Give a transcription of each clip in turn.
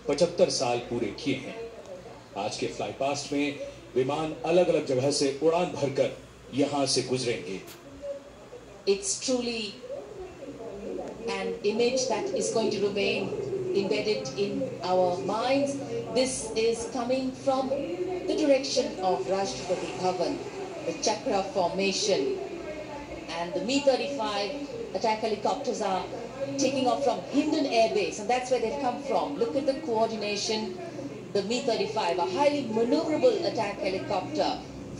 75 साल पूरे किए हैं। आज के फ्लाई पास्ट में विमान अलग अलग जगह से उड़ान भरकर यहां से गुजरेंगे। It's truly an image that is going to remain embedded in our minds. This is coming from the direction of Rashtrapati Bhavan, the Chakra formation, and the Mi-35 attack helicopters are taking off from Hindon Air Base, and that's where they've come from. Look at the coordination. The Mi-35, a highly maneuverable attack helicopter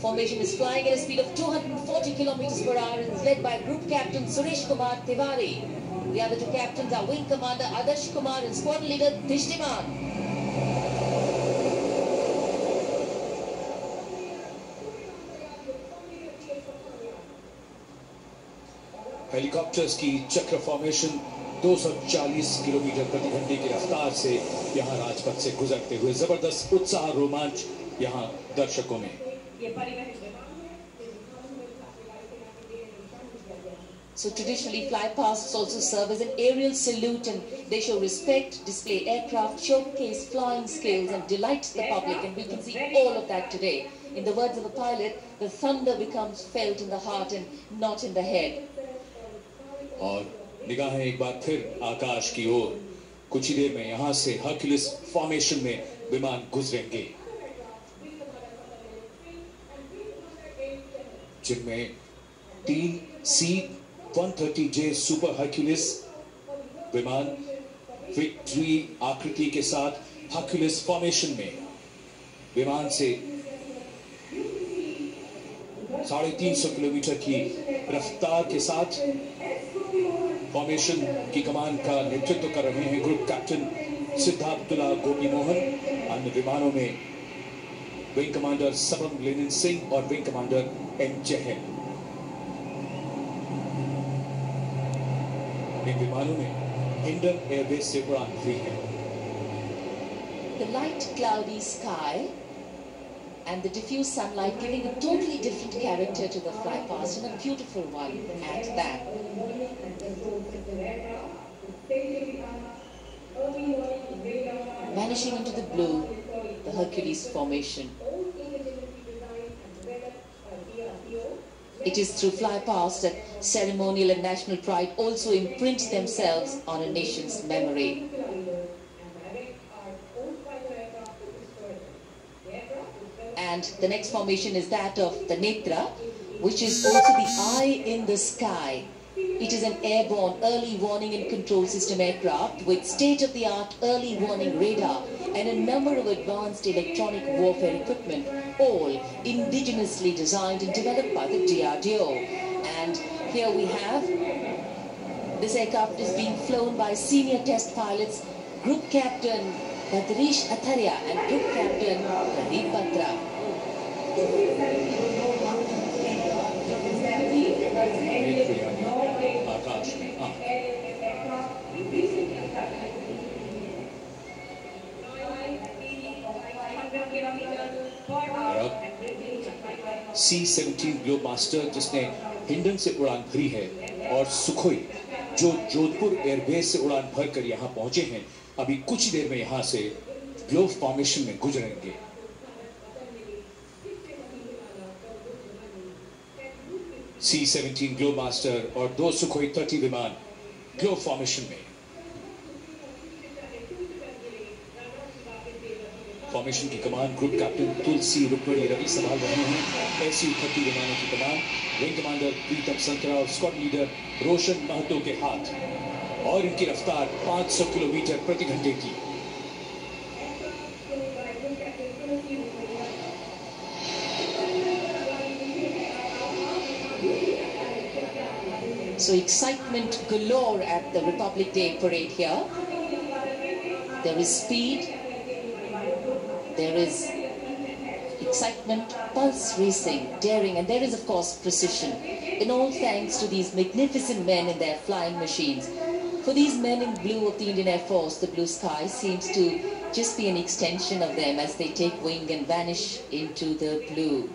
formation, is flying at a speed of 240 kilometers per hour and is led by Group Captain Suresh Kumar Tiwari. The other two captains are Wing Commander Adarsh Kumar and Squad Leader Dishtiman. Helicopters की चक्र formation 240 kilometre प्रति घंटे की रफ्तार से यहां राजपथ से गुजरते हुए जबरदस्त उत्साह रोमांच यहां दर्शकों में। So traditionally, flypasts also serve as an aerial salute, and they show respect, display aircraft, showcase flying skills, and delight the public. And we can see all of that today. In the words of a pilot, the thunder becomes felt in the heart and not in the head. और निगाहें एक बार फिर आकाश की ओर। कुछ ही देर में यहां से Hercules formation में विमान गुजरेंगे, जिनमें 3 C-130J सुपर हर्क्यूलिस विमान विक्ट्री आकृति के साथ हर्क्यूलिस फॉर्मेशन में विमान से 350 किलोमीटर की रफ्तार के साथ फॉर्मेशन की कमान का नेतृत्व कर रहे हैं ग्रुप कैप्टन सिद्धार्थुला गोपी मोहन। अन्य विमानों में विंग कमांडर सबम लेनिन सिंह और विंग कमांडर एम जहर। इन विमानों में हिंडन एयरबेस से उड़ान भरी है। The light cloudy sky and the diffuse sunlight giving a totally different character to the flypast, and a beautiful one at that. Vanishing into the blue, the Hercules formation. It is through flypast that ceremonial and national pride also imprint themselves on a nation's memory. And the next formation is that of the Netra, which is also the eye in the sky. It is an airborne early warning and control system aircraft with state-of-the-art early warning radar and a number of advanced electronic warfare equipment, all indigenously designed and developed by the DRDO. And here we have, this aircraft is being flown by senior test pilots, Group Captain Badrish Atharya and Group Captain Pradeep Batra. आकाश में C-17 Globemaster जिसने हिंडन से उड़ान भरी है, और Sukhoi जो Jodhpur airbase से उड़ान भरकर यहां पहुंचे हैं, अभी कुछ ही देर में यहां से ग्लोब फॉर्मेशन में गुजरेंगे। C-17 ग्लोबमास्टर और 2 सुखोई 30 विमान ग्लोब फॉर्मेशन में। फॉर्मेशन की कमान ग्रुप कैप्टन तुलसी रुक्मणी रवि संभाल रहे हैं। SU-30 विमानों की कमान विंग कमांडर प्रीतम संतरा और स्क्वाड लीडर रोशन महतो के हाथ, और इनकी रफ्तार 500 किलोमीटर प्रति घंटे की। So excitement galore at the Republic Day parade here. There is speed, there is excitement, pulse racing, daring, and there is of course precision. And all thanks to these magnificent men in their flying machines. For these men in blue of the Indian Air Force, the blue sky seems to just be an extension of them as they take wing and vanish into the blue.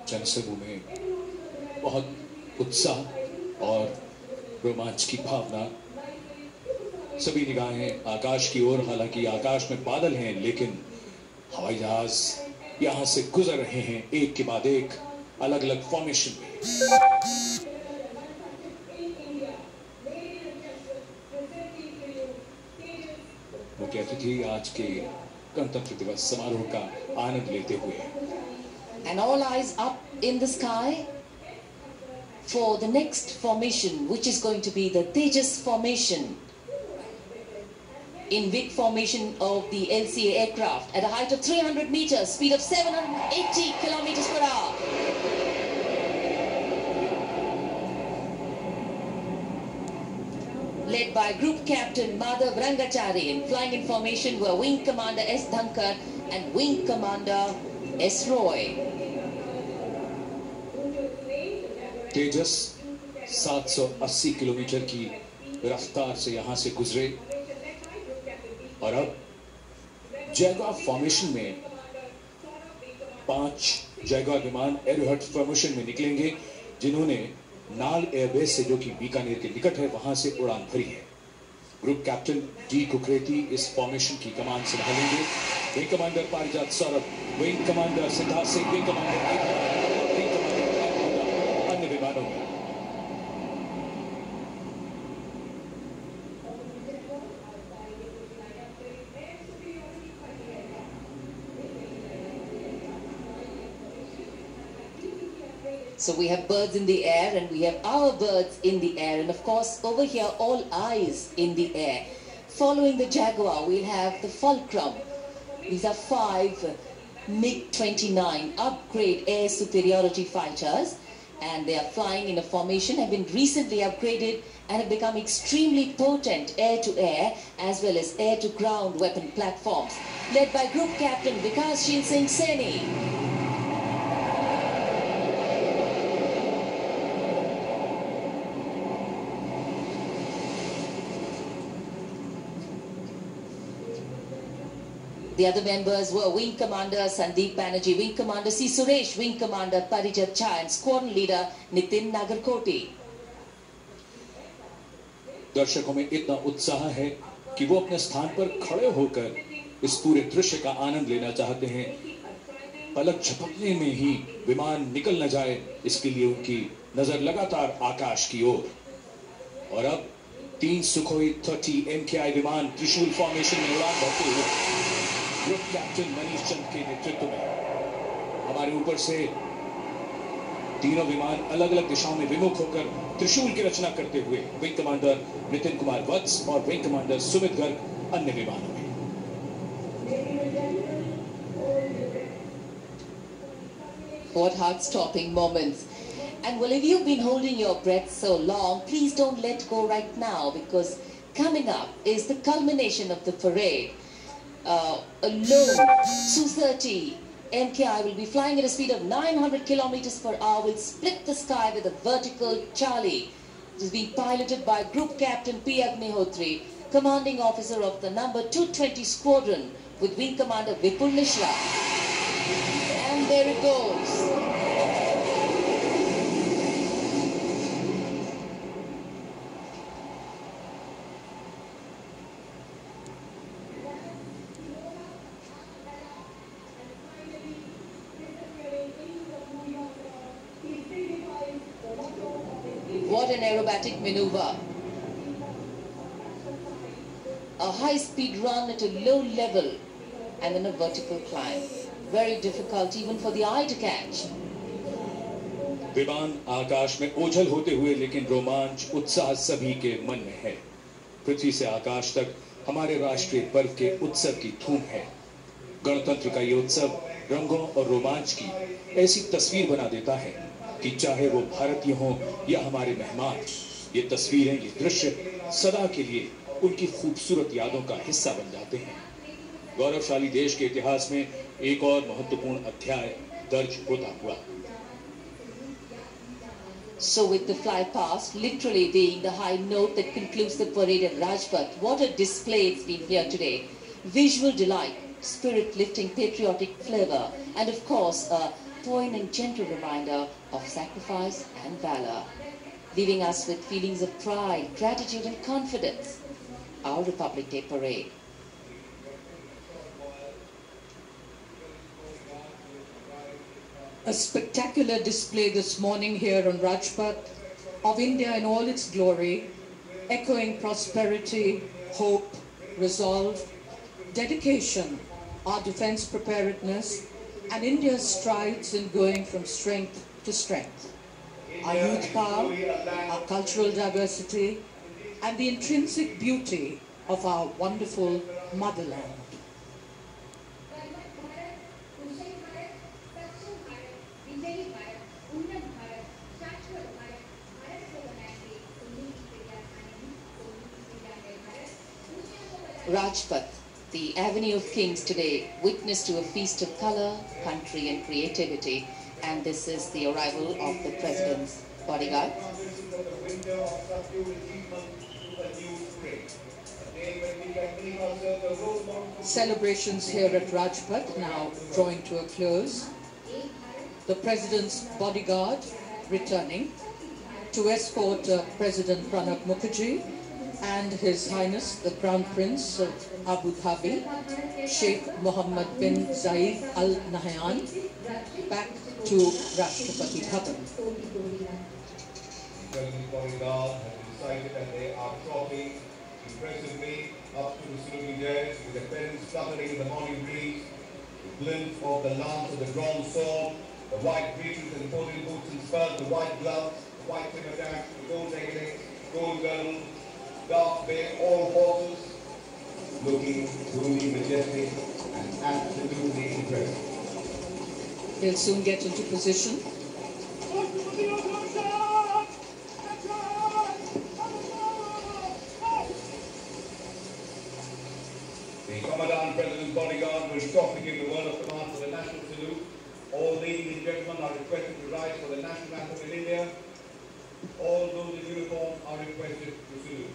जनसमूह में बहुत उत्साह और रोमांच की भावना। सभी निगाहें आकाश की ओर, हालांकि आकाश में बादल हैं, लेकिन हवाई जहाज यहां से गुजर रहे हैं एक के बाद एक अलग अलग फॉर्मेशन में। मुख्य अतिथि आज के गणतंत्र दिवस समारोह का आनंद लेते हुए। And all eyes up in the sky for the next formation, which is going to be the Tejas formation, in big formation of the LCA aircraft at a height of 300 meters, speed of 780 kilometers per hour. Led by Group Captain Madhav Rangachari, and flying in formation were Wing Commander S. Dhankar and Wing Commander S. Roy. Tejas 780 kilometre की रफ्तार से यहां से गुजरे और अब Jaguar formation में 5 Jaguar विमान एरोहट फॉर्मेशन में निकलेंगे, जिन्होंने नाल एयरबेस से, जो कि बीकानेर के निकट है, वहां से उड़ान भरी है। ग्रुप कैप्टन डी कुकरेती इस फॉर्मेशन की कमान संभालेंगे। विंग कमांडर पारिजात Saurabh, wing commander Siddharth Singh, wing commander अन्य विमानों में। So we have birds in the air and we have our birds in the air, and of course over here all eyes in the air. Following the Jaguar we'll have the Fulcrum. These are 5 MiG-29 upgrade air superiority fighters, and they are flying in a formation, have been recently upgraded and have become extremely potent air-to-air as well as air-to-ground weapon platforms. Led by Group Captain Vikashsheel Singh Saini. The other members were Wing Commander Sandeep Banerjee, Wing Commander C. Suresh, Wing Commander Parijat Chai, and Squadron Leader Nitin Nagarkoti. दर्शकों में इतना उत्साह है कि वो अपने स्थान पर खड़े होकर इस पूरे दृश्य का आनंद लेना चाहते हैं। पलक झपकने में ही विमान निकल न जाए, इसके लिए उनकी नजर लगातार आकाश की ओर। और अब 3 सुखोई 30 MKI विमान त्रिशूल फॉर्मेशन में उड़ान भरते हुए ग्रुप कैप्टन मनीष चंद के नेतृत्व में हमारे ऊपर से तीनों विमान अलग अलग दिशाओं में विमुख होकर त्रिशूल की रचना करते हुए विंग कमांडर नितिन कुमार वत्स और विंग कमांडर सुमित गर्ग अन्य विमानों में। What heart-stopping moments. And well, if you've been holding your breath so long, please don't let go right now, because coming up is the culmination of the parade. A lone Su-30 MKI will be flying at a speed of 900 kilometers per hour, will split the sky with a vertical Charlie. It is being piloted by Group Captain P. Agnihotri, commanding officer of the number 220 Squadron, with Wing Commander Vipul Mishra. And there it goes. What an aerobatic maneuver. A high-speed run at a low level and then a vertical climb. Very difficult even for the eye to catch. विमान आकाश में ओझल होते हुए, लेकिन रोमांच उत्साह सभी के मन में है। पृथ्वी से आकाश तक हमारे राष्ट्रीय पर्व के उत्सव की धूम है। गणतंत्र का ये उत्सव रंगों और रोमांच की ऐसी तस्वीर बना देता है कि चाहे वो भारतीय हों या हमारे मेहमान, ये तस्वीरें, ये दृश्य सदा के लिए उनकी खूबसूरत यादों का हिस्सा बन जाते हैं। गौरवशाली देश के इतिहास में एक और महत्वपूर्ण अध्याय दर्ज होता हुआ। So with the fly past literally being the high note that concludes the parade at Rajpath, what a display it's been here today. Visual delight, spirit-lifting patriotic flavor, and of course a poignant gentle reminder of sacrifice and valor. leaving us with feelings of pride, gratitude and confidence. Our Republic Day Parade. A spectacular display this morning here on Rajpath of India in all its glory, echoing prosperity, hope, resolve, dedication, our defense preparedness, and India's strides in going from strength to strength. Our youth power, our cultural diversity, and the intrinsic beauty of our wonderful motherland. Rajpath, the Avenue of Kings today, witness to a feast of color, country and creativity, and this is the arrival of the President's bodyguard. Celebrations here at Rajpath now drawing to a close. The President's bodyguard returning to escort President Pranab Mukherjee and His Highness the Crown Prince of Abu Dhabi, Sheikh Mohammed bin Zayed Al Nahyan, back to Rashtrapati Bhavan. The President's bodyguard has decided that they are trotting impressively up to the saluting desk with the pens fluttering in the morning breeze, the glint of the lance of the drawn sword, the white breeches and imposing boots and spurs, the white gloves, the white finger tags, the gold leggings, gold girdles, dark bay, all horses looking truly majestic and absolutely impressive. They'll soon get into position. The Commandant President's bodyguard will shortly give the word of command for the national salute. All ladies and gentlemen are requested to rise for the national anthem in India. All those in uniform are requested to salute.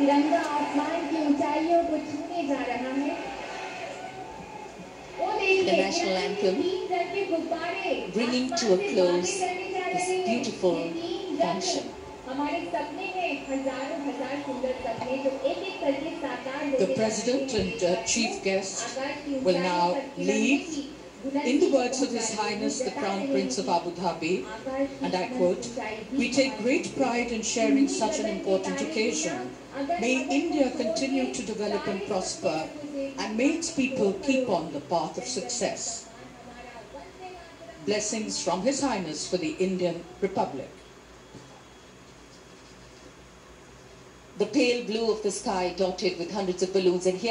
तिरंगा आसमान की ऊंचाइयों को छूने जा रहा है। The national anthem bringing to a close this beautiful function. The President and Chief Guest will now leave. In the words of His Highness the Crown Prince of Abu Dhabi, and I quote, "We take great pride in sharing such an important occasion. May India continue to develop and prosper, and may its people keep on the path of success. Blessings from His Highness for the Indian Republic." The pale blue of the sky dotted with hundreds of balloons, and here